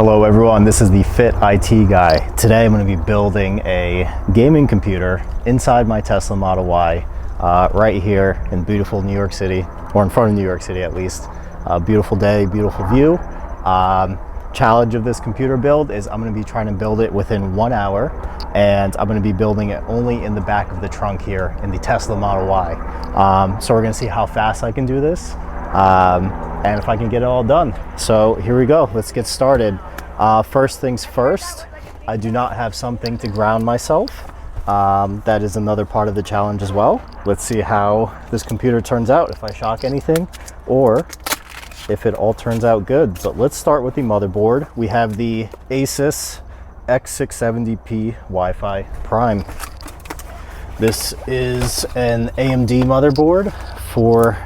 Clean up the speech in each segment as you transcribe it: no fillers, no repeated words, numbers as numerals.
Hello everyone, this is the FITITGUY. Today I'm going to be building a gaming computer inside my Tesla Model Y right here in beautiful New York City, or in front of New York City at least. Beautiful day, beautiful view. Challenge of this computer build is I'm going to be trying to build it within 1 hour, and I'm going to be building it only in the back of the trunk here in the Tesla Model Y. So we're going to see how fast I can do this. And if I can get it all done. So here we go, let's get started. First things first, I do not have something to ground myself. That is another part of the challenge as well. Let's see how this computer turns out, if I shock anything or if it all turns out good. But let's start with the motherboard. We have the Asus X670P Wi-Fi Prime. This is an AMD motherboard for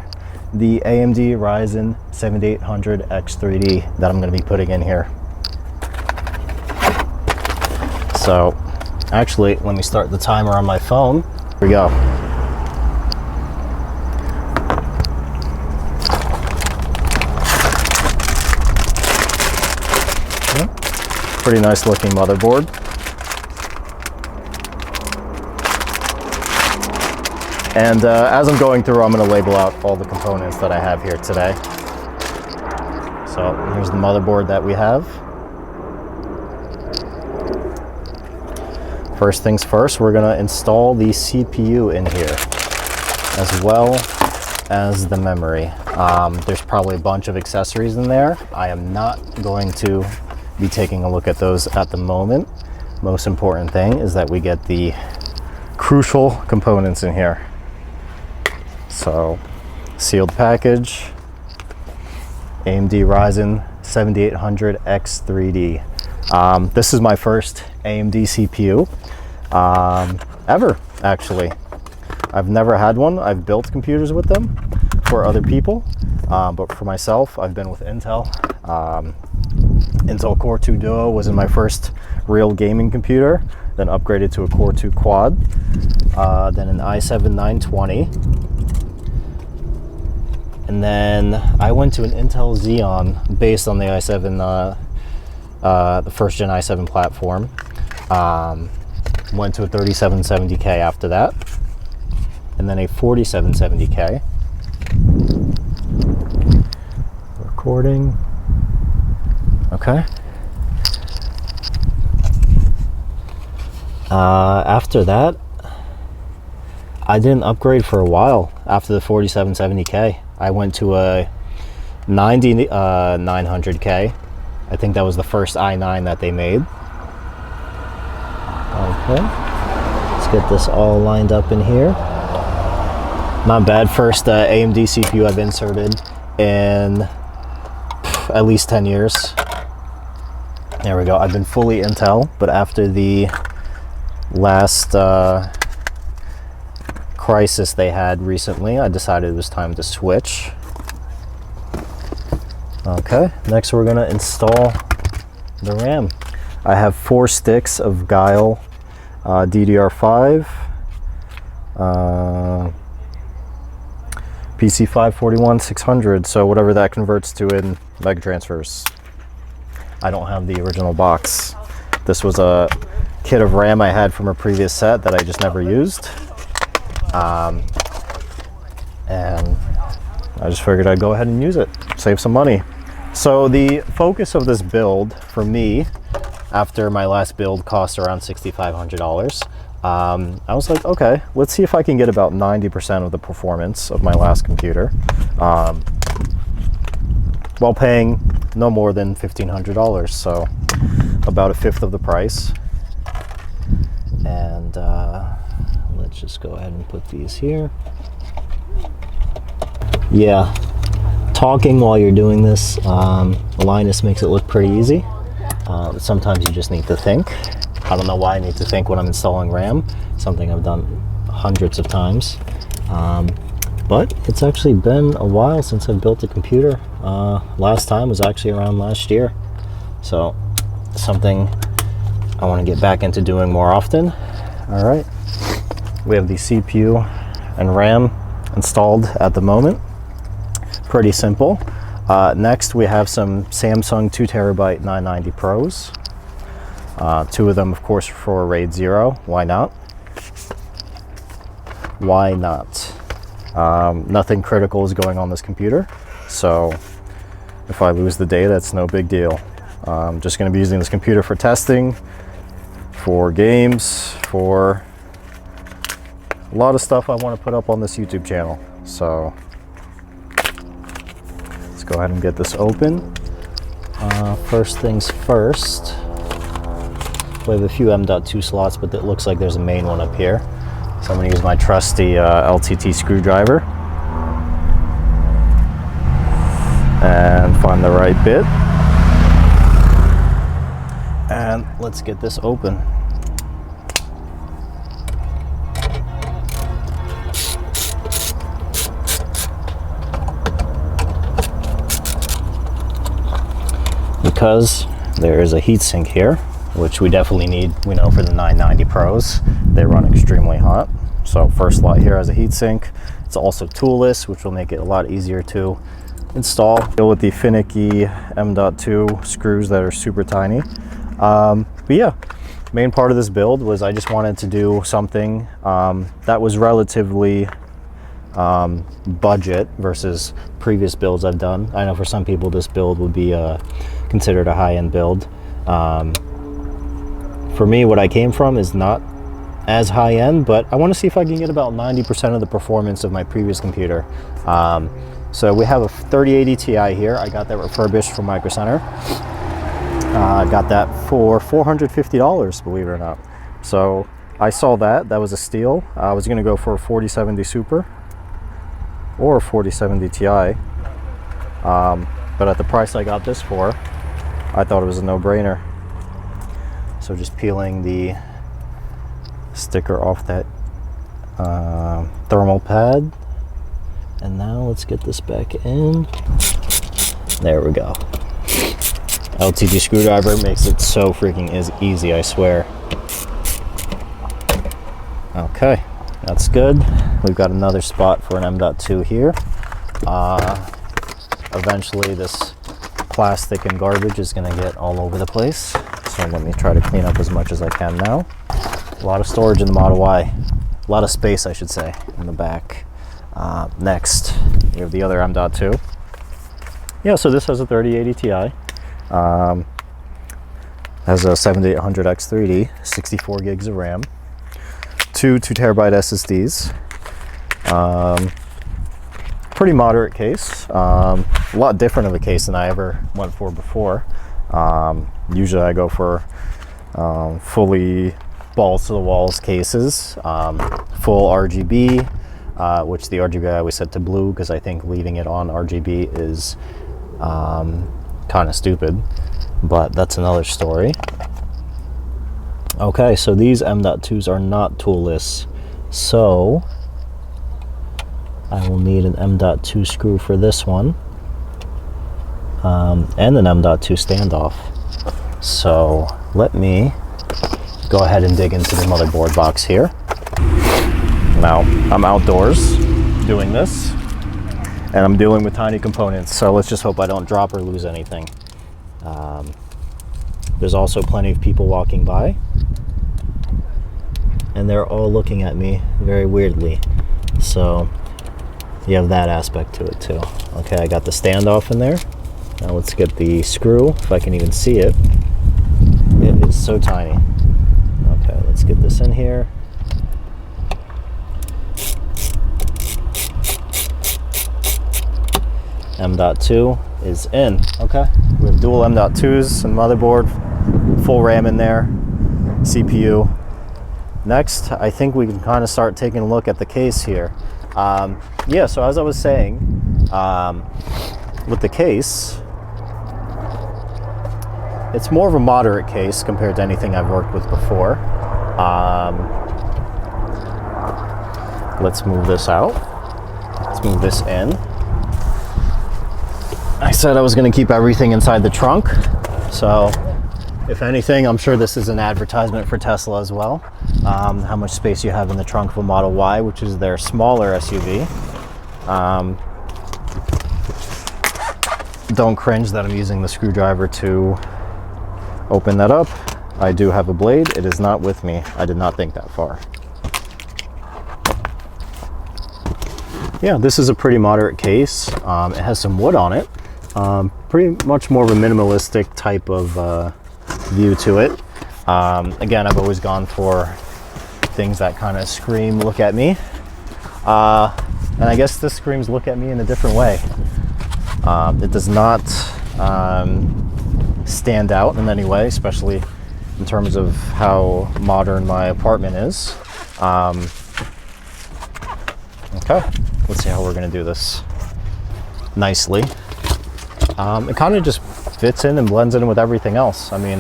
the AMD Ryzen 7800X3D that I'm going to be putting in here. So actually, let me start the timer on my phone. Here we go. Pretty nice looking motherboard. And as I'm going through, I'm going to label out all the components that I have here today. So here's the motherboard that we have. First things first, we're going to install the CPU in here, as well as the memory. There's probably a bunch of accessories in there. I am not going to be taking a look at those at the moment. Most important thing is that we get the crucial components in here. So, sealed package, AMD Ryzen 7800X3D. This is my first AMD CPU ever, actually. I've never had one. I've built computers with them for other people, but for myself, I've been with Intel. Intel Core 2 Duo was in my first real gaming computer, then upgraded to a Core 2 Quad, then an i7-920. And then I went to an Intel Xeon based on the i7, the first gen i7 platform. Went to a 3770K after that, and then a 4770K. Recording. Okay. After that, I didn't upgrade for a while after the 4770K. I went to a 900K. I think that was the first i9 that they made. Okay, let's get this all lined up in here. Not bad. First AMD CPU I've inserted in at least 10 years. There we go. I've been fully Intel, but after the last crisis they had recently, I decided it was time to switch. Okay, next we're going to install the RAM. I have 4 sticks of Guile DDR5, PC541-600, so whatever that converts to in mega transfers. I don't have the original box. This was a kit of RAM I had from a previous set that I just never used. And I just figured I'd go ahead and use it, save some money. So the focus of this build for me, after my last build cost around $6,500, I was like, okay, let's see if I can get about 90% of the performance of my last computer, while paying no more than $1,500, so about 1/5 of the price. And let's just go ahead and put these here. Yeah, talking while you're doing this, Linus makes it look pretty easy. Sometimes you just need to think. I don't know why I need to think when I'm installing RAM, something I've done hundreds of times. But it's actually been a while since I've built a computer. Last time was actually around last year. So something I want to get back into doing more often. All right, we have the CPU and RAM installed at the moment. Pretty simple. Next, we have some Samsung 2TB 990 Pros. Two of them, of course, for RAID 0. Why not? Why not? Nothing critical is going on this computer, so if I lose the data, it's no big deal. I'm just going to be using this computer for testing, for games, for a lot of stuff I want to put up on this YouTube channel. So let's go ahead and get this open. First things first, we have a few M.2 slots, but it looks like there's a main one up here. So I'm going to use my trusty LTT screwdriver and find the right bit. And let's get this open. Because there is a heatsink here, which we definitely need. We know for the 990 Pros, they run extremely hot. So first slot here has a heatsink. It's also toolless, which will make it a lot easier to install. Deal with the finicky M.2 screws that are super tiny. But yeah, main part of this build was I just wanted to do something that was relatively budget versus previous builds I've done. I know for some people this build would be considered a high-end build. For me, what I came from is not as high-end, but I want to see if I can get about 90% of the performance of my previous computer. So we have a 3080 Ti here. I got that refurbished from Micro Center. I got that for $450, believe it or not. So I saw that was a steal. I was going to go for a 4070 Super or a 4070 Ti, but at the price I got this for, I thought it was a no-brainer. So just peeling the sticker off that thermal pad, and now let's get this back in. There we go. LTT screwdriver makes it so freaking easy, I swear. Okay, that's good. We've got another spot for an M.2 here. Eventually this plastic and garbage is going to get all over the place, so let me try to clean up as much as I can now. A lot of storage in the Model Y, a lot of space I should say in the back. Next, we have the other M.2. Yeah, so this has a 3080 Ti. Has a 7800X3D, 64 gigs of RAM, two 2TB SSDs. Pretty moderate case, a lot different of a case than I ever went for before. Usually I go for fully balls to the walls cases, full RGB, which the RGB I always set to blue because I think leaving it on RGB is kind of stupid, but that's another story. Okay, so these M.2s are not toolless, so I will need an M.2 screw for this one, and an M.2 standoff. So let me go ahead and dig into the motherboard box here. Now, I'm outdoors doing this, and I'm dealing with tiny components, so let's just hope I don't drop or lose anything. There's also plenty of people walking by, and they're all looking at me very weirdly, so you have that aspect to it too. Okay, I got the standoff in there. Now let's get the screw, if I can even see it. It is so tiny. Okay, let's get this in here. M.2 is in. Okay, we have dual M.2s and motherboard, full RAM in there, CPU. Next, I think we can kind of start taking a look at the case here. Yeah, so as I was saying, with the case, it's more of a moderate case compared to anything I've worked with before. Let's move this out. Let's move this in. I said I was going to keep everything inside the trunk, so if anything, I'm sure this is an advertisement for Tesla as well. How much space you have in the trunk of a Model Y, which is their smaller SUV. don't cringe that I'm using the screwdriver to open that up. I do have a blade. It is not with me. I did not think that far. Yeah, this is a pretty moderate case. It has some wood on it. Pretty much more of a minimalistic type of view to it. Again, I've always gone for things that kind of scream, look at me. And I guess this screams look at me in a different way. It does not stand out in any way, especially in terms of how modern my apartment is. Okay, let's see how we're gonna do this nicely. It kind of just fits in and blends in with everything else. I mean,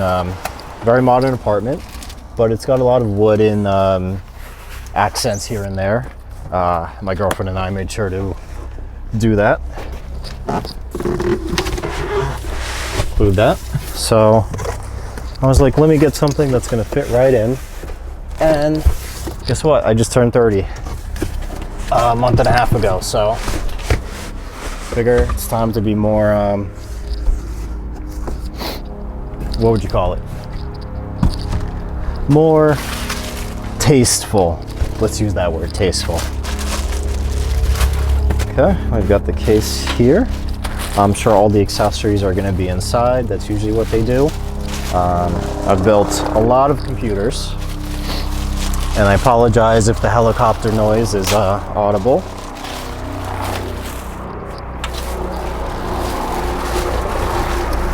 very modern apartment, but it's got a lot of wooden accents here and there. My girlfriend and I made sure to do that. Include that. So I was like, let me get something that's gonna fit right in. And guess what? I just turned 30 a month and a half ago, so figure it's time to be more, what would you call it? More tasteful. Let's use that word, tasteful. Okay, I've got the case here. I'm sure all the accessories are going to be inside. That's usually what they do. I've built a lot of computers, and I apologize if the helicopter noise is audible.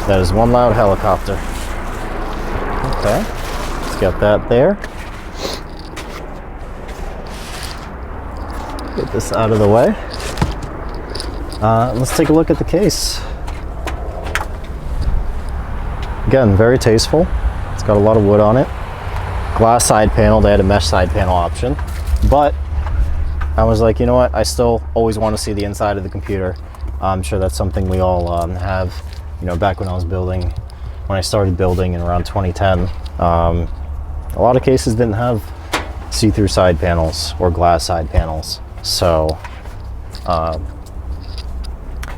That is one loud helicopter. Okay, let's get that there. Get this out of the way. Let's take a look at the case. Again, very tasteful. It's got a lot of wood on it. Glass side panel. They had a mesh side panel option, but I was like, you know what? I still always want to see the inside of the computer. I'm sure that's something we all have. You know, back when I started building in around 2010, a lot of cases didn't have see-through side panels or glass side panels. So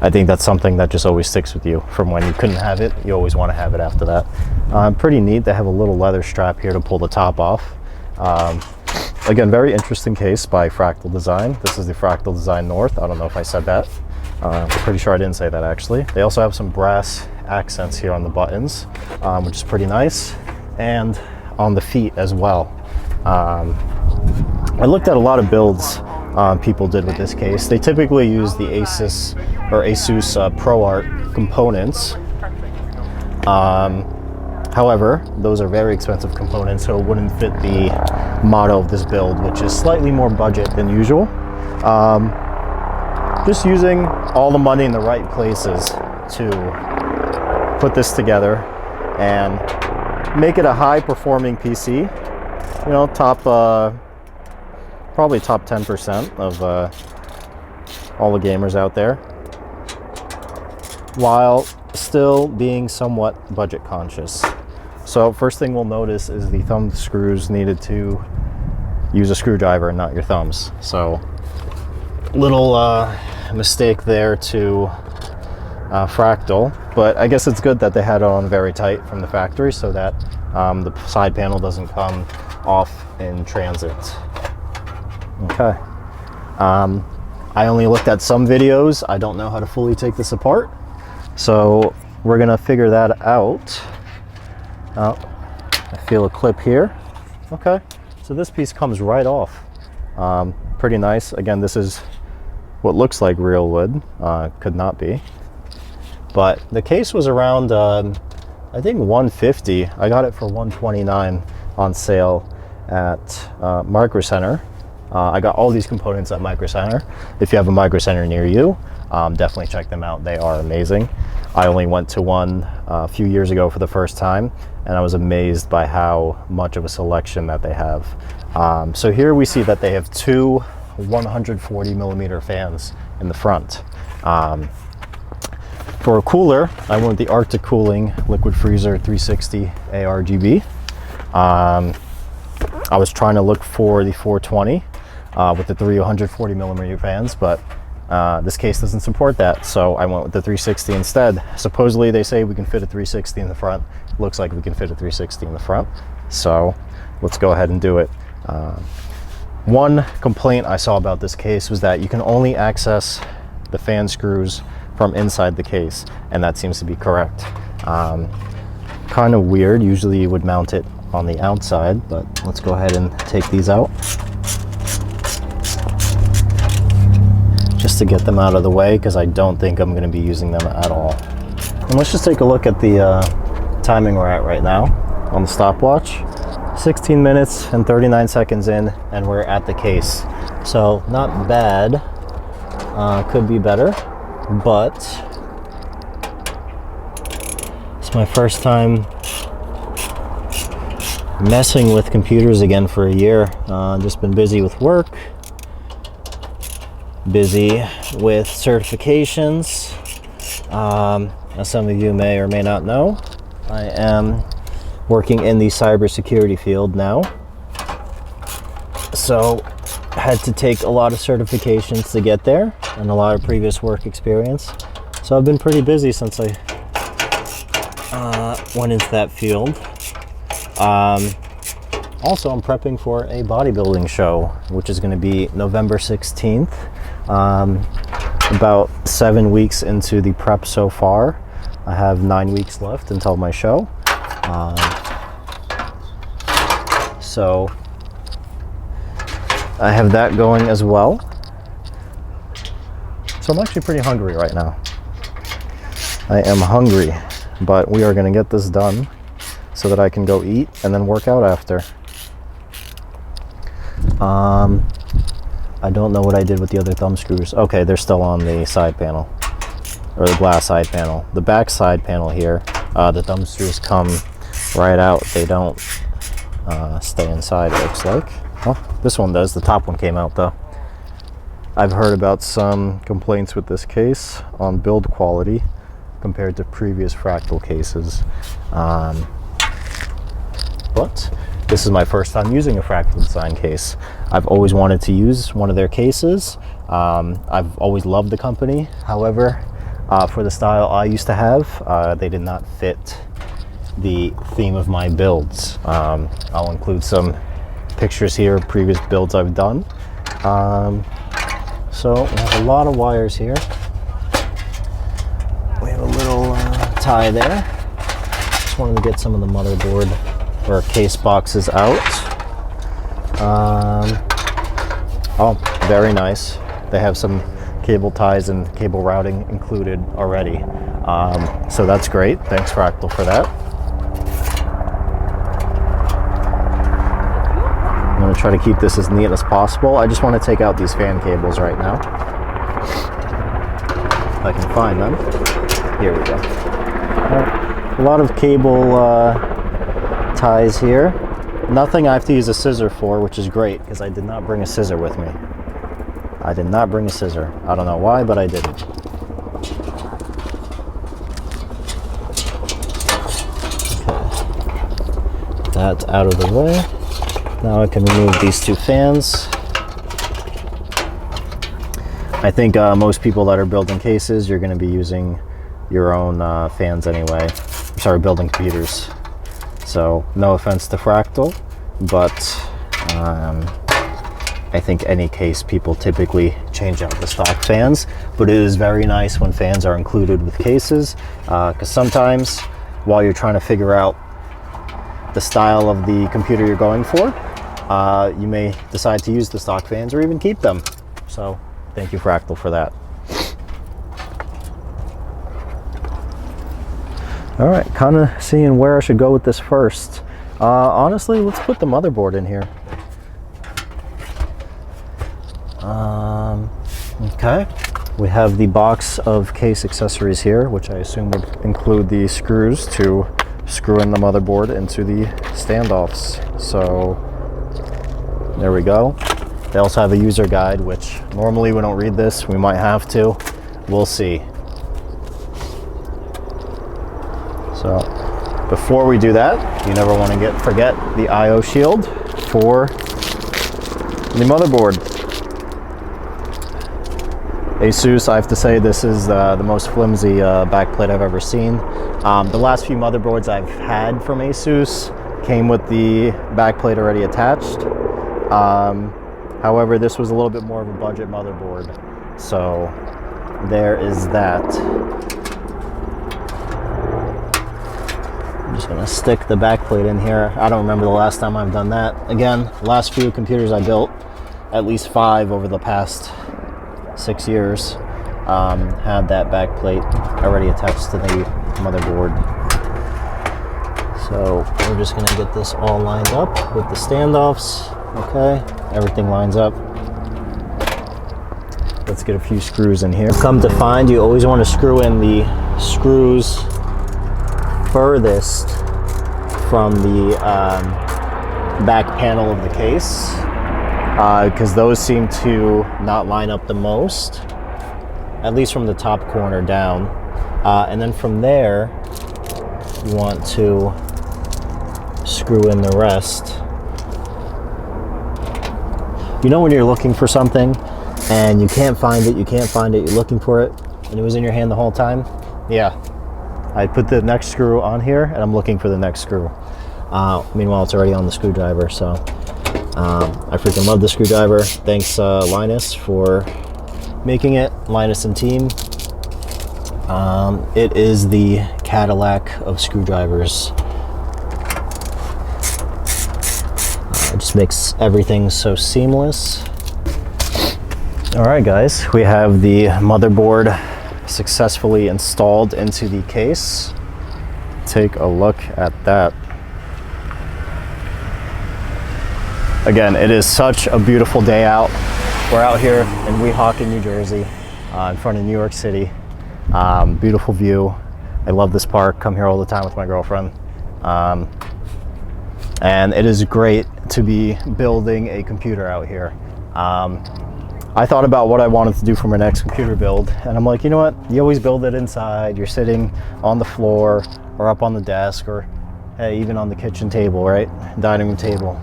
I think that's something that just always sticks with you. From when you couldn't have it, you always want to have it after that. Pretty neat. They have a little leather strap here to pull the top off. Again, very interesting case by Fractal Design. This is the Fractal Design North. I don't know if I said that. I'm pretty sure I didn't say that actually. They also have some brass accents here on the buttons, which is pretty nice, and on the feet as well. I looked at a lot of builds people did with this case. They typically use the Asus ProArt components. However, those are very expensive components, so it wouldn't fit the motto of this build, which is slightly more budget than usual. Just using all the money in the right places to put this together and make it a high-performing PC. You know, probably top 10% of all the gamers out there, while still being somewhat budget conscious. So first thing we'll notice is the thumb screws needed to use a screwdriver and not your thumbs. So little mistake there to Fractal, but I guess it's good that they had it on very tight from the factory so that the side panel doesn't come off in transit. Okay. I only looked at some videos. I don't know how to fully take this apart, so we're gonna figure that out. I feel a clip here. Okay, so this piece comes right off. Pretty nice. Again, this is what looks like real wood. Could not be. But the case was around, I think $150. I got it for $129 on sale at Micro Center. I got all these components at Micro Center. If you have a Micro Center near you, definitely check them out. They are amazing. I only went to one a few years ago for the first time, and I was amazed by how much of a selection that they have. So here we see that they have two 140 millimeter fans in the front. For a cooler, I went with the Arctic Cooling Liquid Freezer 360 ARGB. I was trying to look for the 420 with the 340 millimeter fans, but This case doesn't support that, so I went with the 360 instead. Supposedly they say we can fit a 360 in the front. Looks like we can fit a 360 in the front, so let's go ahead and do it. One complaint I saw about this case was that you can only access the fan screws from inside the case, and that seems to be correct. Kind of weird. Usually you would mount it on the outside, but let's go ahead and take these out just to get them out of the way, because I don't think I'm going to be using them at all. And let's just take a look at the timing we're at right now on the stopwatch. 16 minutes and 39 seconds in, and we're at the case. So not bad. Could be better, but it's my first time messing with computers again for a year. Just been busy with work, busy with certifications. As some of you may or may not know, I am working in the cybersecurity field now. So I had to take a lot of certifications to get there and a lot of previous work experience. So I've been pretty busy since I went into that field. Also, I'm prepping for a bodybuilding show, which is going to be November 16th. About 7 weeks into the prep so far. I have 9 weeks left until my show. So I have that going as well. So I'm actually pretty hungry right now. I am hungry, but we are going to get this done so that I can go eat and then work out after. I don't know what I did with the other thumb screws. Okay, they're still on the side panel, or the glass side panel. The back side panel here, the thumb screws come right out. They don't stay inside, it looks like. Oh, this one does. The top one came out though. I've heard about some complaints with this case on build quality compared to previous Fractal cases. But this is my first time using a Fractal Design case. I've always wanted to use one of their cases. I've always loved the company. However, for the style I used to have, they did not fit the theme of my builds. I'll include some pictures here of previous builds I've done. So we have a lot of wires here. We have a little tie there. Just wanted to get some of the motherboard or case boxes out. Oh, very nice. They have some cable ties and cable routing included already. So that's great. Thanks Fractal for that. I'm going to try to keep this as neat as possible. I just want to take out these fan cables right now. If I can find them. Here we go. A lot of cable ties here. Nothing I have to use a scissor for, which is great because I did not bring a scissor with me. I did not bring a scissor. I don't know why, but I didn't. Okay. That's out of the way. Now I can remove these two fans. I think most people that are building cases, you're going to be using your own fans anyway. I'm sorry, building computers. So no offense to Fractal, but I think any case people typically change out the stock fans. But it is very nice when fans are included with cases, because sometimes while you're trying to figure out the style of the computer you're going for, you may decide to use the stock fans or even keep them. So thank you Fractal for that. All right, kind of seeing where I should go with this first. Honestly, let's put the motherboard in here. Okay, we have the box of case accessories here, which I assume would include the screws to screw in the motherboard into the standoffs. So there we go. They also have a user guide, which normally we don't read this. We might have to. We'll see. So before we do that, you never want to forget the I/O shield for the motherboard. Asus, I have to say this is the most flimsy backplate I've ever seen. The last few motherboards I've had from Asus came with the backplate already attached. However, this was a little bit more of a budget motherboard. So there is that. I'm just gonna stick the backplate in here. I don't remember the last time I've done that. Again, last few computers I built, at least 5 over the past 6 years, had that backplate already attached to the motherboard. So we're just gonna get this all lined up with the standoffs. Okay, everything lines up. Let's get a few screws in here. Come to find, you always want to screw in the screws furthest from the back panel of the case, because those seem to not line up the most, at least from the top corner down. And then from there, you want to screw in the rest. You know when you're looking for something and you can't find it, you're looking for it, and it was in your hand the whole time? Yeah. I put the next screw on here and I'm looking for the next screw. Meanwhile, it's already on the screwdriver, so I freaking love the screwdriver. Thanks Linus for making it, Linus and team. It is the Cadillac of screwdrivers. It just makes everything so seamless. All right, guys, we have the motherboard successfully installed into the case. Take a look at that. Again, it is such a beautiful day out. We're out here in Weehawken, New Jersey, in front of New York City. Beautiful view. I love this park. Come here all the time with my girlfriend. And it is great to be building a computer out here. I thought about what I wanted to do for my next computer build, and I'm like, you know what? You always build it inside. You're sitting on the floor or up on the desk, or hey, even on the kitchen table, right? Dining room table.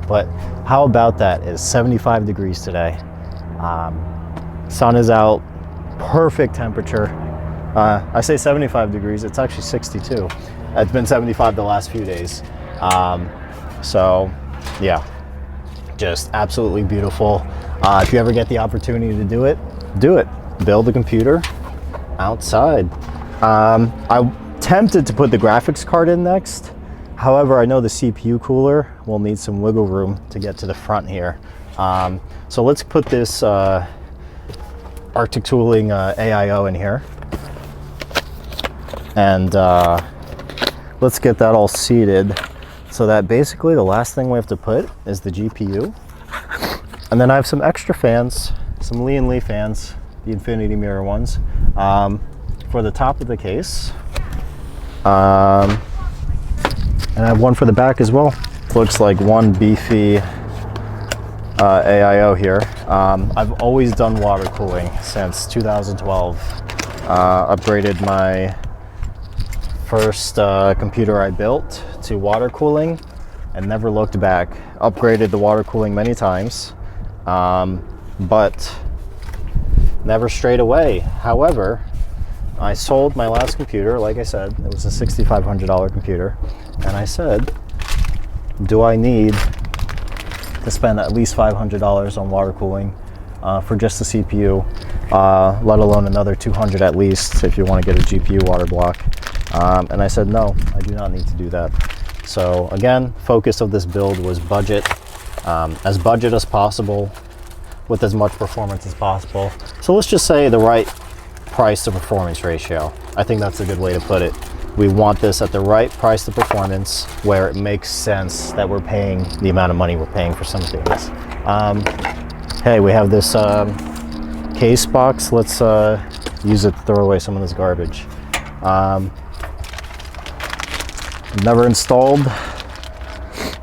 But how about that? It's 75 degrees today. Sun is out, perfect temperature. I say 75 degrees, it's actually 62. It's been 75 the last few days. So yeah, just absolutely beautiful. If you ever get the opportunity to do it, do it. Build a computer outside. I'm tempted to put the graphics card in next. However, I know the CPU cooler will need some wiggle room to get to the front here. So let's put this Arctic Tooling AIO in here. And let's get that all seated, so that basically the last thing we have to put is the GPU. And then I have some extra fans, some Lee & Lee fans, the infinity mirror ones, for the top of the case. And I have one for the back as well. Looks like one beefy AIO here. I've always done water cooling since 2012. Upgraded my first computer I built to water cooling and never looked back. Upgraded the water cooling many times, but never strayed away. However, I sold my last computer. Like I said, it was a $6,500 computer, and I said, do I need to spend at least $500 on water cooling for just the CPU, let alone another $200 at least if you want to get a GPU water block? And I said, no, I do not need to do that. So again, focus of this build was budget, as budget as possible, with as much performance as possible. So let's just say the right price to performance ratio. I think that's a good way to put it. We want this at the right price to performance, where it makes sense that we're paying the amount of money we're paying for some things. Hey, we have this case box. Let's use it to throw away some of this garbage. Never installed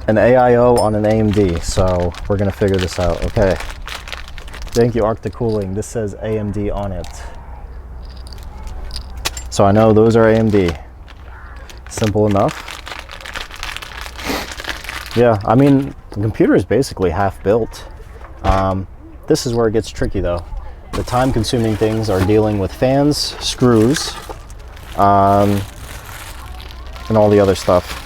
an AIO on an AMD, so we're gonna figure this out. Okay. Thank you, Arctic Cooling. This says AMD on it. So I know those are AMD. Simple enough. Yeah, I mean, the computer is basically half built. This is where it gets tricky though. The time-consuming things are dealing with fans, screws, and all the other stuff.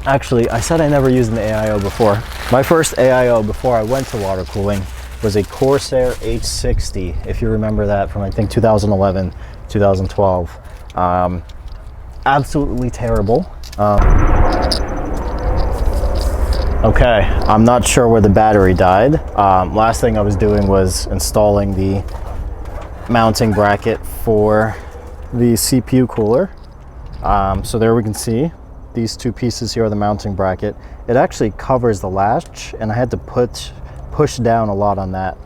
Actually, I said I never used an AIO before. My first AIO before I went to water cooling was a Corsair H60, if you remember that, from I think 2011, 2012. Absolutely terrible. Okay, I'm not sure where the battery died. Last thing I was doing was installing the mounting bracket for the CPU cooler. So there we can see these two pieces here are the mounting bracket. It actually covers the latch, and I had to push down a lot on that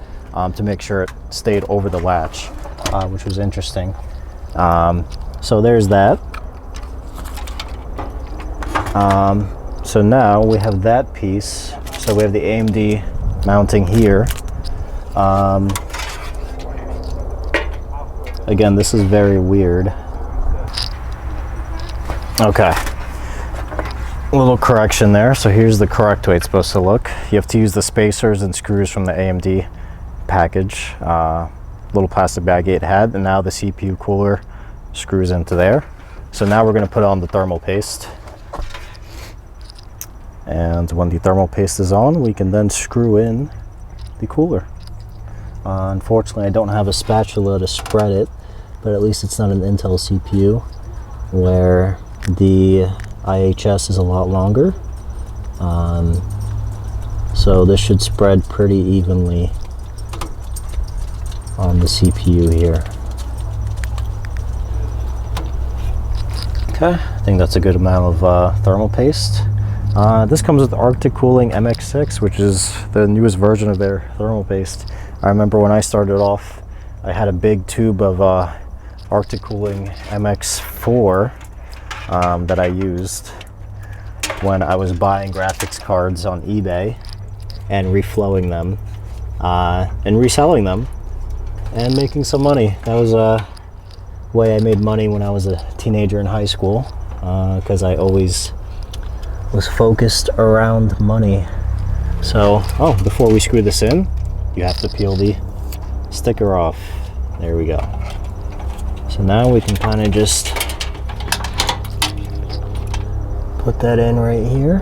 to make sure it stayed over the latch, which was interesting. So there's that. So now we have that piece. So we have the AMD mounting here. Again, this is very weird. Okay. A little correction there. So here's the correct way it's supposed to look. You have to use the spacers and screws from the AMD package. Little plastic baggie it had, and now the CPU cooler screws into there. So now we're going to put on the thermal paste. And when the thermal paste is on, we can then screw in the cooler. Unfortunately, I don't have a spatula to spread it, but at least it's not an Intel CPU where the IHS is a lot longer. So this should spread pretty evenly on the CPU here. Okay, I think that's a good amount of thermal paste. This comes with Arctic Cooling MX6, which is the newest version of their thermal paste. I remember when I started off, I had a big tube of Arctic Cooling MX4 that I used when I was buying graphics cards on eBay and reflowing them and reselling them and making some money. That was a way I made money when I was a teenager in high school, because I always was focused around money. So, before we screw this in, you have to peel the sticker off. There we go. So now we can kind of just put that in right here.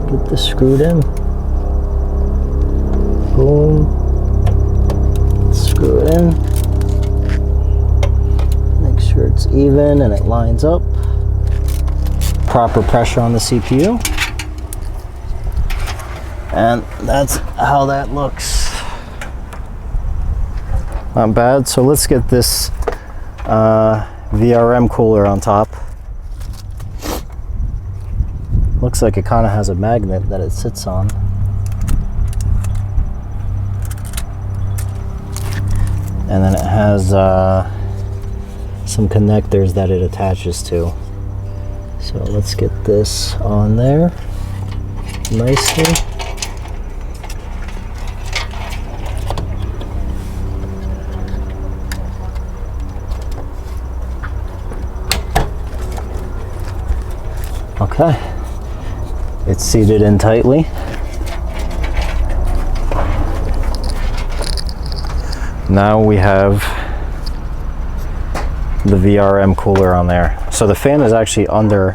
Get this screwed in. Boom. Screw it in. Make sure it's even and it lines up. Proper pressure on the CPU, and that's how that looks. Not bad. So let's get this VRM cooler on top. Looks like it kind of has a magnet that it sits on. And then it has some connectors that it attaches to. So let's get this on there nicely. Okay, it's seated in tightly. Now we have the VRM cooler on there. So the fan is actually under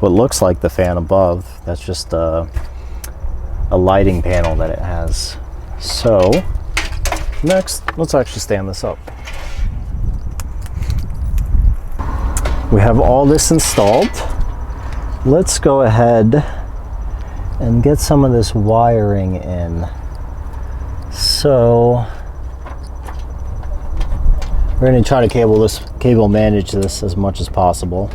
what looks like the fan above. That's just a lighting panel that it has. So next, let's actually stand this up. We have all this installed. Let's go ahead and get some of this wiring in. So we're going to try to cable manage this as much as possible.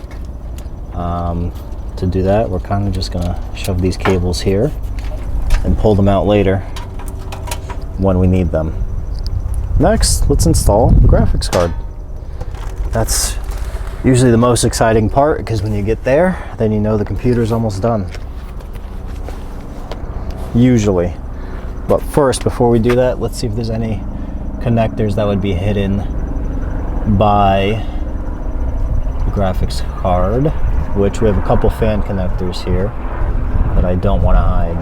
To do that, we're kind of just going to shove these cables here and pull them out later when we need them. Next, let's install the graphics card. That's usually the most exciting part, because when you get there, then you know the computer's almost done. Usually. But first, before we do that, let's see if there's any connectors that would be hidden by the graphics card, which we have a couple fan connectors here that that I don't want to hide.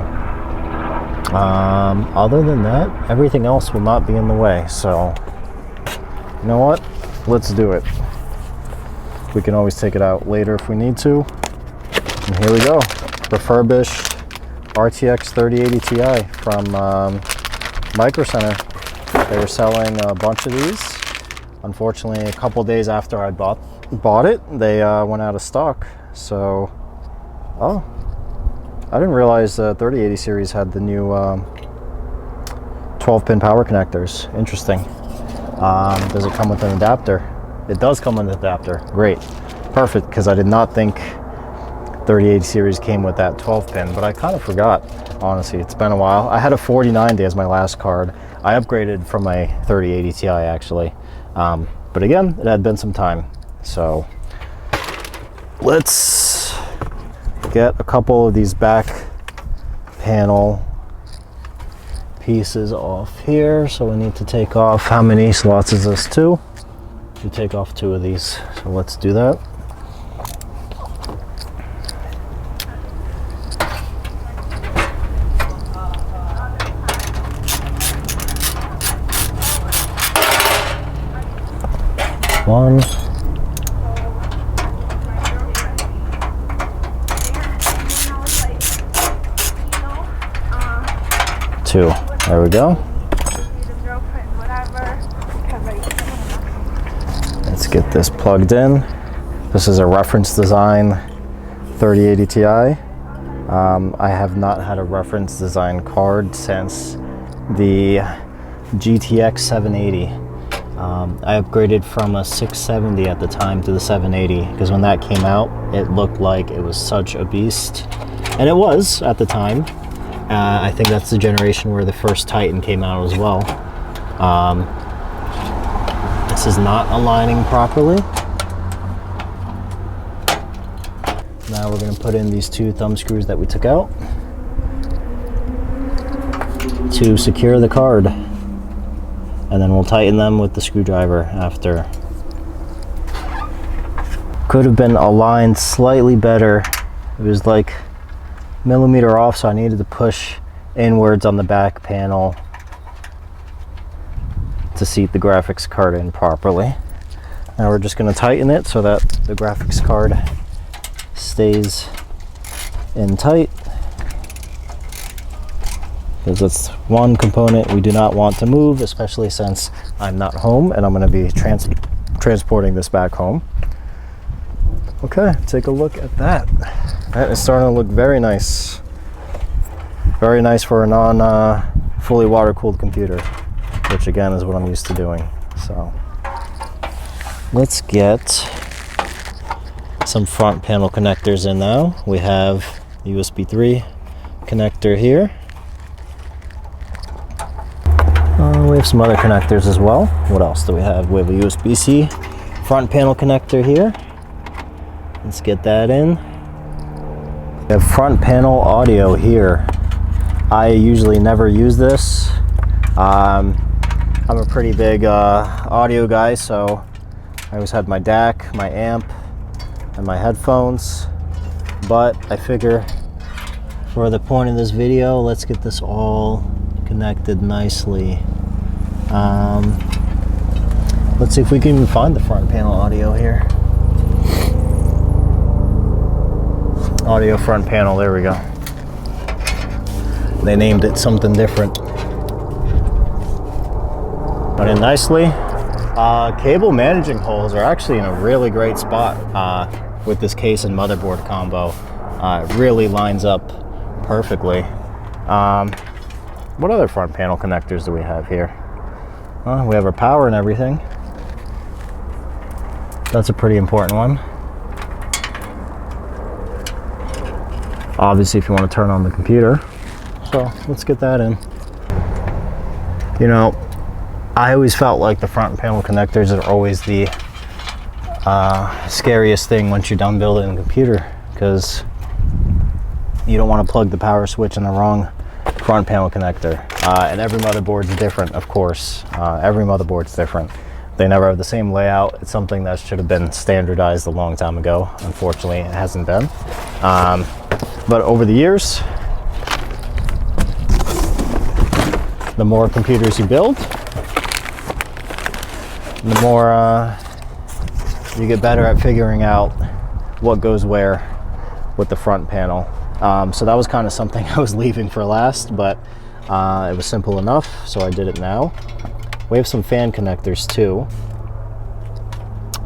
Other than that, everything else will not be in the way. So, you know what? Let's do it. We can always take it out later if we need to. And here we go. Refurbished RTX 3080 Ti from Micro Center. They were selling a bunch of these. Unfortunately, a couple days after I bought it, they went out of stock. So, oh, I didn't realize the 3080 series had the new 12-pin power connectors. Interesting. Does it come with an adapter? It does come with an adapter. Great. Perfect, because I did not think 3080 series came with that 12-pin, but I kind of forgot, honestly. It's been a while. I had a 4090 as my last card. I upgraded from my 3080 Ti, actually. But again, it had been some time. So let's get a couple of these back panel pieces off here. So we need to take off, how many slots is this? 2? We take off 2 of these. So let's do that. One. 2. There we go. Let's get this plugged in. This is a reference design 3080 Ti. I have not had a reference design card since the GTX 780. I upgraded from a 670 at the time to the 780 because when that came out, it looked like it was such a beast. And it was at the time. I think that's the generation where the first Titan came out as well. This is not aligning properly. Now we're going to put in these 2 thumb screws that we took out to secure the card. And then we'll tighten them with the screwdriver after. Could have been aligned slightly better. It was like millimeter off, so I needed to push inwards on the back panel to seat the graphics card in properly. Now we're just going to tighten it so that the graphics card stays in tight, because that's one component we do not want to move, especially since I'm not home and I'm going to be transporting this back home. Okay, take a look at that. That is starting to look very nice. Very nice for a fully water-cooled computer, which again is what I'm used to doing. So let's get some front panel connectors in now. We have USB 3 connector here. We have some other connectors as well. What else do we have? We have a USB-C front panel connector here. Let's get that in. We have front panel audio here. I usually never use this. I'm a pretty big audio guy, so I always had my DAC, my amp, and my headphones. But I figure for the point of this video, let's get this all connected nicely. Let's see if we can even find the front panel audio here. Audio front panel, there we go. They named it something different. Put in nicely. Cable managing holes are actually in a really great spot with this case and motherboard combo. It really lines up perfectly. What other front panel connectors do we have here? We have our power and everything. That's a pretty important one. Obviously, if you want to turn on the computer. So let's get that in. You know, I always felt like the front panel connectors are always the scariest thing once you're done building a computer, because you don't want to plug the power switch in the wrong front panel connector. And every motherboard's different, of course. Every motherboard's different. They never have the same layout. It's something that should have been standardized a long time ago. Unfortunately, it hasn't been. But over the years, the more computers you build, the more you get better at figuring out what goes where with the front panel. So that was kind of something I was leaving for last, but it was simple enough, so I did it now. We have some fan connectors too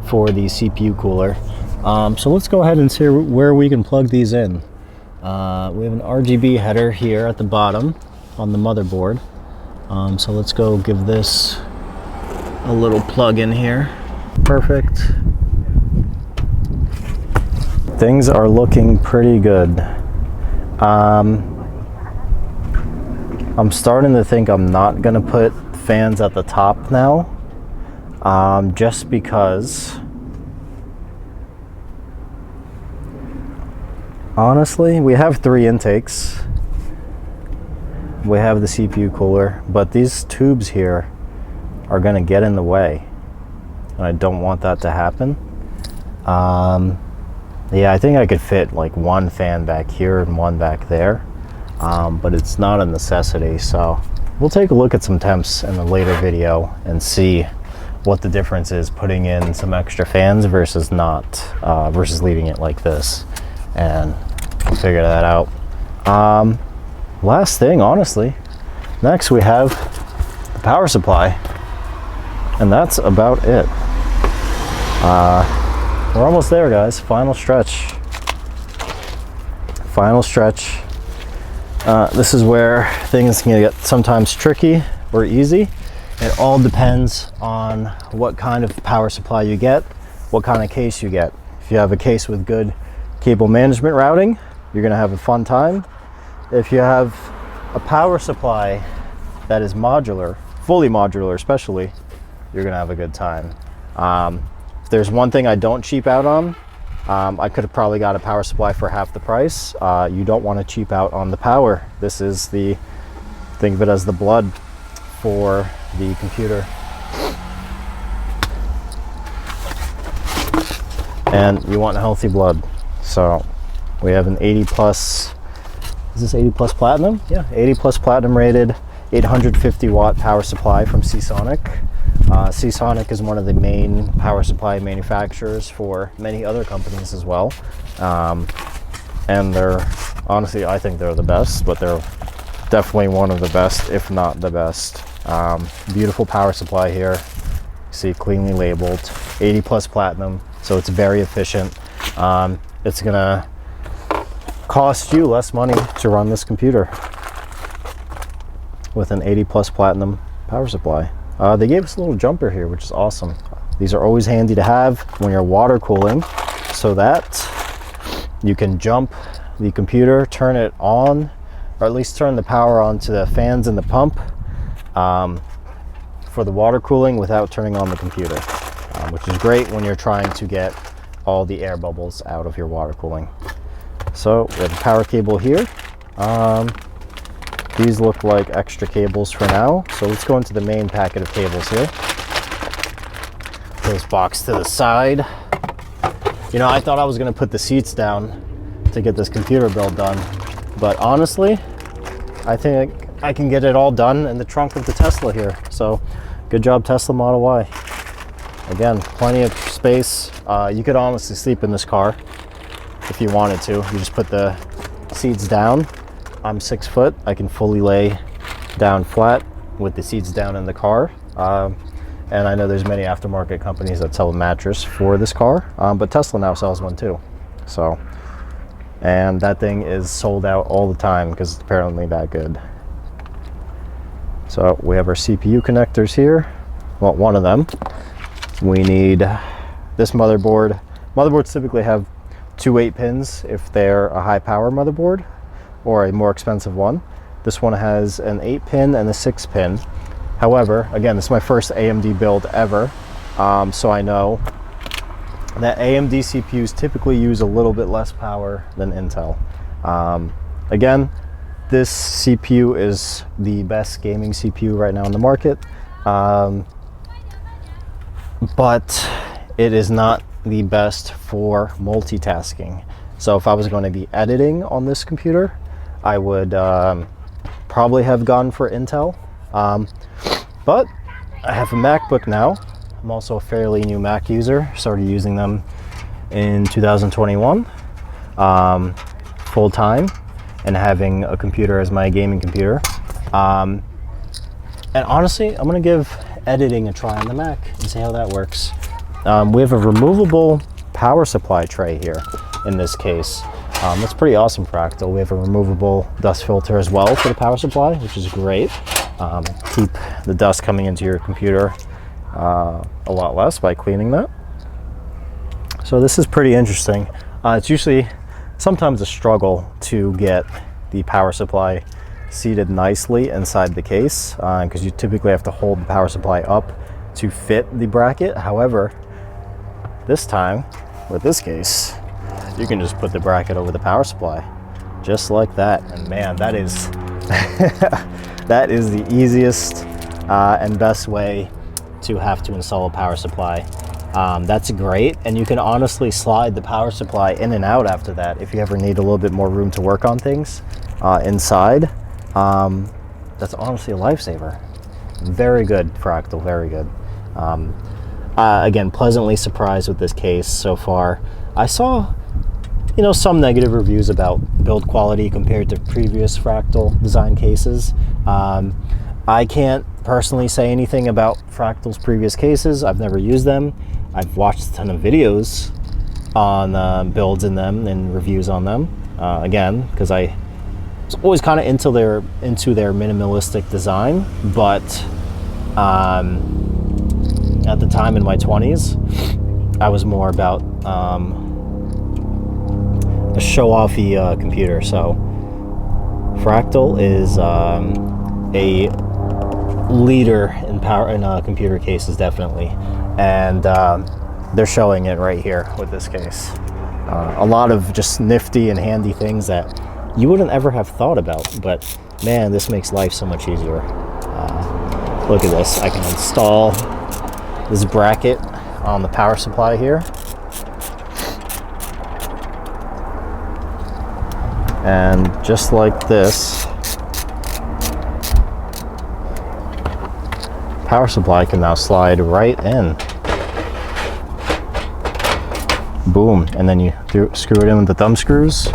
for the CPU cooler. So let's go ahead and see where we can plug these in. We have an RGB header here at the bottom on the motherboard. So let's go give this a little plug in here. Perfect. Things are looking pretty good. I'm starting to think I'm not gonna put fans at the top now, just because honestly we have 3 intakes. We have the CPU cooler, but these tubes here are gonna get in the way, and I don't want that to happen. Yeah, I think I could fit like 1 fan back here and 1 back there, but it's not a necessity. So we'll take a look at some temps in a later video and see what the difference is putting in some extra fans versus not, versus leaving it like this, and figure that out. Last thing, honestly, next we have the power supply, and that's about it. We're almost there, guys. Final stretch. Final stretch. This is where things can get sometimes tricky or easy. It all depends on what kind of power supply you get, what kind of case you get. If you have a case with good cable management routing, you're gonna have a fun time. If you have a power supply that is modular, fully modular especially, you're gonna have a good time. If there's one thing I don't cheap out on, I could have probably got a power supply for half the price. You don't want to cheap out on the power. This is the, think of it as the blood for the computer. And you want healthy blood. So we have an 80 plus, is this 80 plus platinum? Yeah, 80 plus platinum rated, 850 watt power supply from Seasonic. Seasonic is one of the main power supply manufacturers for many other companies as well. And they're, honestly, I think they're the best, but they're definitely one of the best, if not the best. Beautiful power supply here. See, cleanly labeled, 80 plus platinum, so it's very efficient. It's gonna cost you less money to run this computer with an 80 plus platinum power supply. They gave us a little jumper here, which is awesome. These are always handy to have when you're water cooling, so that you can jump the computer, turn it on, or at least turn the power on to the fans and the pump for the water cooling without turning on the computer, which is great when you're trying to get all the air bubbles out of your water cooling. So we have a power cable here. These look like extra cables for now, so let's go into the main packet of cables here. Put this box to the side. You know, I thought I was gonna put the seats down to get this computer build done, but honestly, I think I can get it all done in the trunk of the Tesla here. So good job, Tesla Model Y. Again, plenty of space. You could honestly sleep in this car if you wanted to. You just put the seats down. I'm 6 foot. I can fully lay down flat with the seats down in the car. And I know there's many aftermarket companies that sell a mattress for this car, but Tesla now sells one too. So, and that thing is sold out all the time because it's apparently that good. So we have our CPU connectors here. Well, one of them. We need this motherboard. Motherboards typically have 2 8-pins if they're a high power motherboard, or a more expensive one. This one has an 8-pin and a 6-pin. However, again, this is my first AMD build ever, so I know that AMD CPUs typically use a little bit less power than Intel. Again, this CPU is the best gaming CPU right now in the market, but it is not the best for multitasking. So if I was going to be editing on this computer, I would probably have gone for Intel, But I have a MacBook now. I'm also a fairly new Mac user. Started using them in 2021 full time, and having a computer as my gaming computer. And honestly, I'm gonna give editing a try on the Mac and see how that works. We have a removable power supply tray here in this case. That's pretty awesome, Fractal. We have a removable dust filter as well for the power supply, which is great. Keep the dust coming into your computer a lot less by cleaning that. So this is pretty interesting. It's usually sometimes a struggle to get the power supply seated nicely inside the case, because you typically have to hold the power supply up to fit the bracket. However, this time with this case, you can just put the bracket over the power supply just like that, and man, that is that is the easiest and best way to have to install a power supply. That's great, and you can honestly slide the power supply in and out after that if you ever need a little bit more room to work on things inside. That's honestly a lifesaver. Very good, Fractal, very good. Again, pleasantly surprised with this case so far. I saw, some negative reviews about build quality compared to previous Fractal design cases. I can't personally say anything about Fractal's previous cases. I've never used them. I've watched a ton of videos on builds in them and reviews on them. Again, because I was always kind of into their minimalistic design, but at the time in my 20s, I was more about a show-offy computer. So Fractal is a leader in power in computer cases, definitely, and they're showing it right here with this case. A lot of just nifty and handy things that you wouldn't ever have thought about, but man, this makes life so much easier. Look at this. I can install this bracket on the power supply here, and just like this, power supply can now slide right in. Boom, and then you screw it in with the thumb screws.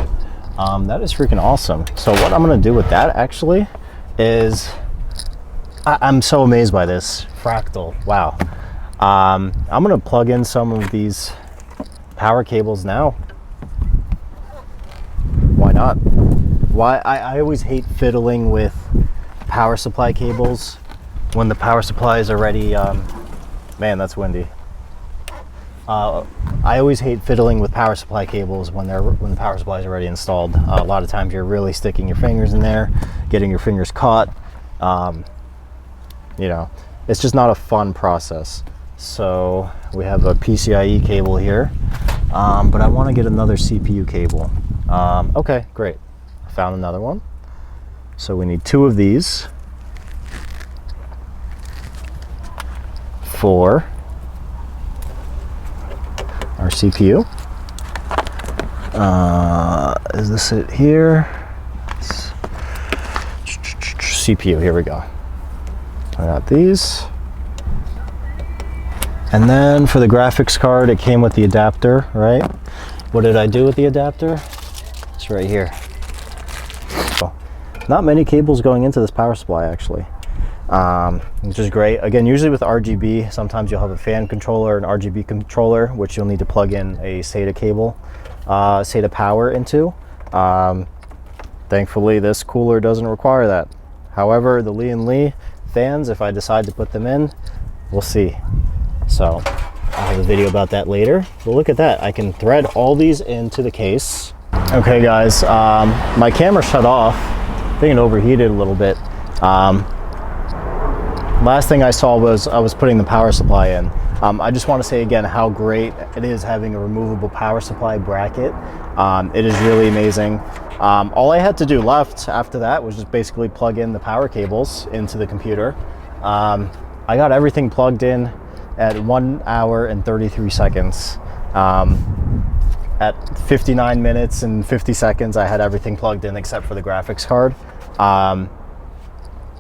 That is freaking awesome. So what I'm gonna do with that actually is, I'm so amazed by this Fractal. Wow. I'm gonna plug in some of these power cables now. Why not? I always hate fiddling with power supply cables when the power supply is already, man, that's windy. I always hate fiddling with power supply cables when the power supply is already installed. A lot of times you're really sticking your fingers in there, getting your fingers caught. It's just not a fun process. So we have a PCIe cable here, but I want to get another CPU cable. Okay, great. I found another one. So we need 2 of these for our CPU. Is this it here? CPU, here we go. I got these. And then for the graphics card, it came with the adapter, right? What did I do with the adapter? It's right here. So, not many cables going into this power supply actually, which is great. Again, usually with RGB, sometimes you'll have a fan controller, an RGB controller, which you'll need to plug in a SATA cable, SATA power into. Thankfully, this cooler doesn't require that. However, the Lee & Lee fans, if I decide to put them in, we'll see. So I'll have a video about that later. But look at that, I can thread all these into the case. Okay guys, my camera shut off. I think it overheated a little bit. Last thing I saw was I was putting the power supply in. I just want to say again how great it is having a removable power supply bracket. It is really amazing. All I had to do left after that was just basically plug in the power cables into the computer. I got everything plugged in at 1 hour and 33 seconds. At 59 minutes and 50 seconds, I had everything plugged in except for the graphics card.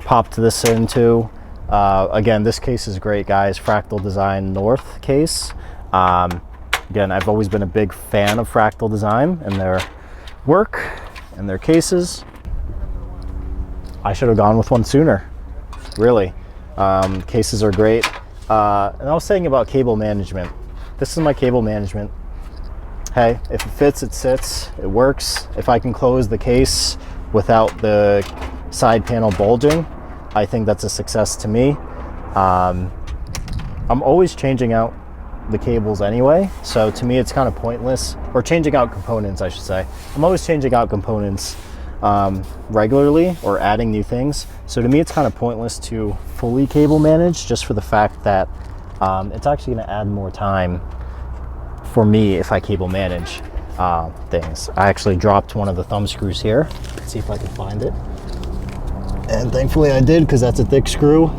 popped this into. Again, this case is great, guys. Fractal Design North case. Again, I've always been a big fan of Fractal Design and their work and their cases. I should have gone with one sooner, really. Cases are great. And I was saying about cable management. This is my cable management. Hey, if it fits, it sits, it works. If I can close the case without the side panel bulging, I think that's a success to me. I'm always changing out the cables anyway, so to me it's kind of pointless, or changing out components, I should say. I'm always changing out components regularly, or adding new things. So to me it's kind of pointless to fully cable manage, just for the fact that it's actually going to add more time for me if I cable manage things. I actually dropped one of the thumb screws here. Let's see if I can find it. And thankfully I did, because that's a thick screw.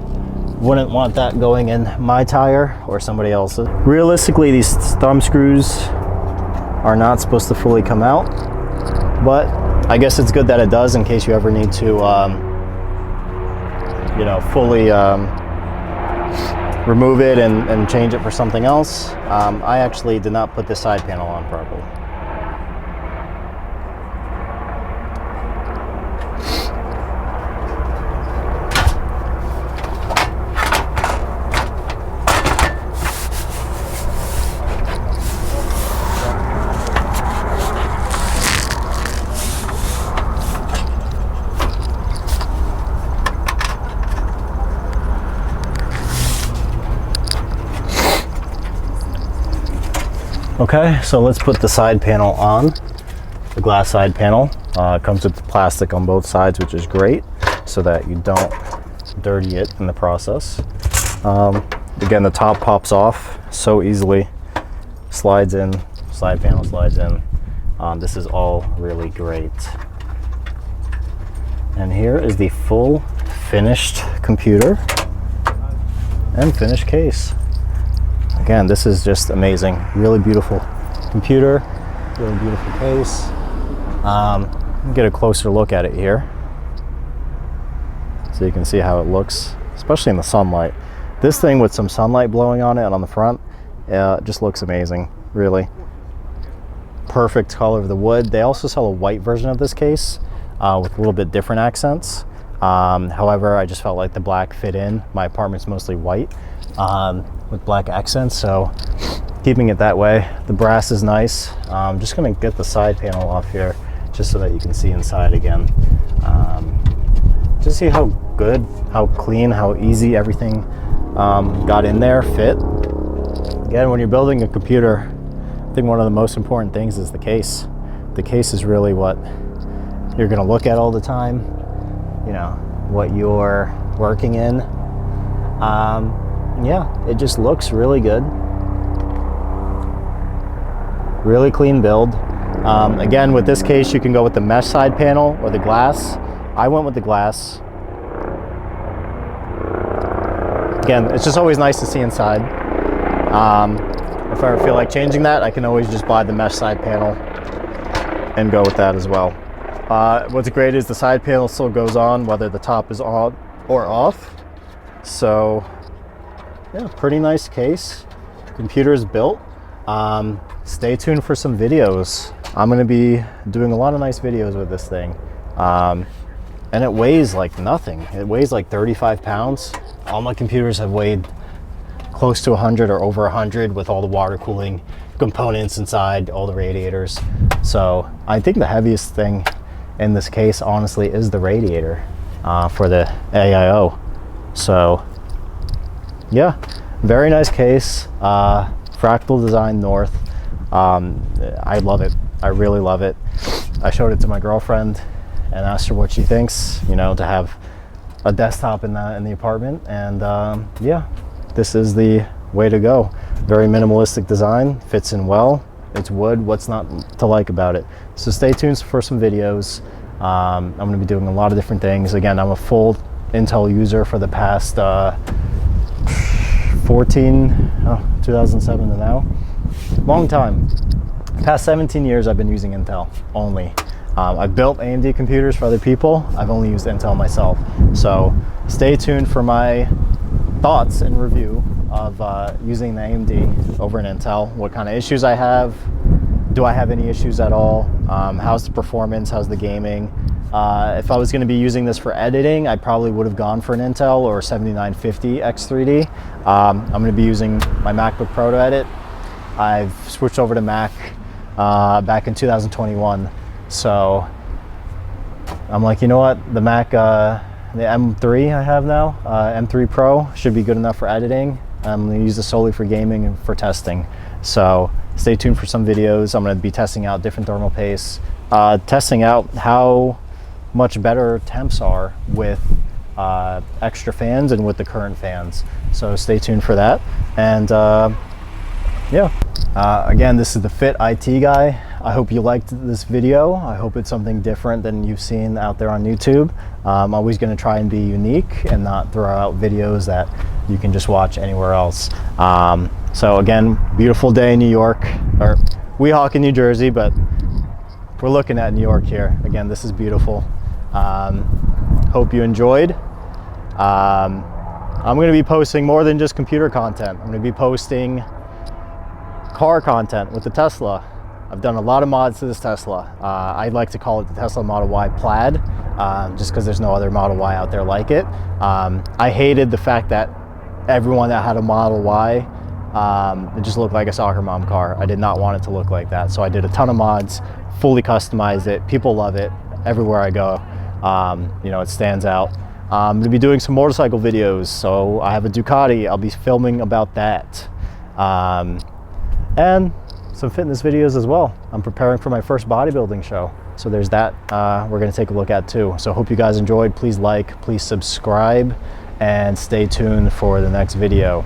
Wouldn't want that going in my tire or somebody else's. Realistically, these thumb screws are not supposed to fully come out, but I guess it's good that it does, in case you ever need to, you know, fully remove it and change it for something else. I actually did not put this side panel on properly. Okay, so let's put the side panel on, the glass side panel. It comes with plastic on both sides, which is great, so that you don't dirty it in the process. Again, the top pops off so easily, slides in, side panel slides in. This is all really great. And here is the full finished computer and finished case. Again, this is just amazing. Really beautiful computer, really beautiful case. Get a closer look at it here, so you can see how it looks, especially in the sunlight. This thing with some sunlight blowing on it and on the front, just looks amazing, really. Perfect color of the wood. They also sell a white version of this case with a little bit different accents. However, I just felt like the black fit in. My apartment's mostly white with black accents, so keeping it that way. The brass is nice. I'm just gonna get the side panel off here just so that you can see inside again. Just see how good, how clean, how easy everything got in there, fit. Again, when you're building a computer, I think one of the most important things is the case. The case is really what you're gonna look at all the time, you know, what you're working in. Yeah, it just looks really good. Really clean build. Again, with this case, you can go with the mesh side panel or the glass. I went with the glass. Again, it's just always nice to see inside. If I ever feel like changing that, I can always just buy the mesh side panel and go with that as well. What's great is the side panel still goes on whether the top is on or off. So yeah, pretty nice case. Computer is built. Stay tuned for some videos. I'm gonna be doing a lot of nice videos with this thing. And it weighs like nothing. It weighs like 35 pounds. All my computers have weighed close to 100 or over 100 with all the water cooling components inside, all the radiators. So I think the heaviest thing in this case, honestly, is the radiator for the AIO. So yeah, very nice case. Fractal Design North. I love it. I really love it. I showed it to my girlfriend and asked her what she thinks, you know, to have a desktop in the apartment. And yeah, this is the way to go. Very minimalistic design, fits in well. It's wood. What's not to like about it? So stay tuned for some videos. I'm going to be doing a lot of different things. Again, I'm a full Intel user for the past 2007 to now. Long time. Past 17 years I've been using Intel only. I've built AMD computers for other people. I've only used Intel myself. So stay tuned for my thoughts and review of using the AMD over an Intel, what kind of issues I have, do I have any issues at all, how's the performance, how's the gaming. If I was going to be using this for editing, I probably would have gone for an Intel or 7950 X3D. I'm going to be using my MacBook Pro to edit. I've switched over to Mac back in 2021. So I'm like, you know what, the Mac, the M3 I have now, M3 Pro should be good enough for editing. I'm going to use this solely for gaming and for testing. So stay tuned for some videos. I'm going to be testing out different thermal pastes, testing out how much better temps are with extra fans and with the current fans. So stay tuned for that. And yeah, again, this is the FITITGUY. I hope you liked this video. I hope it's something different than you've seen out there on YouTube. I'm always going to try and be unique and not throw out videos that you can just watch anywhere else. So again, beautiful day in New York, or Weehawken, New Jersey, but we're looking at New York here. Again, this is beautiful. Hope you enjoyed. I'm going to be posting more than just computer content. I'm going to be posting car content with the Tesla. I've done a lot of mods to this Tesla. I like to call it the Tesla Model Y Plaid, just because there's no other Model Y out there like it. I hated the fact that everyone that had a Model Y, it just looked like a soccer mom car. I did not want it to look like that. So I did a ton of mods, fully customized it. People love it everywhere I go. You know, it stands out. I'm going to be doing some motorcycle videos. So I have a Ducati. I'll be filming about that. And some fitness videos as well. I'm preparing for my first bodybuilding show. So there's that we're going to take a look at too. So hope you guys enjoyed. Please like, please subscribe, and stay tuned for the next video.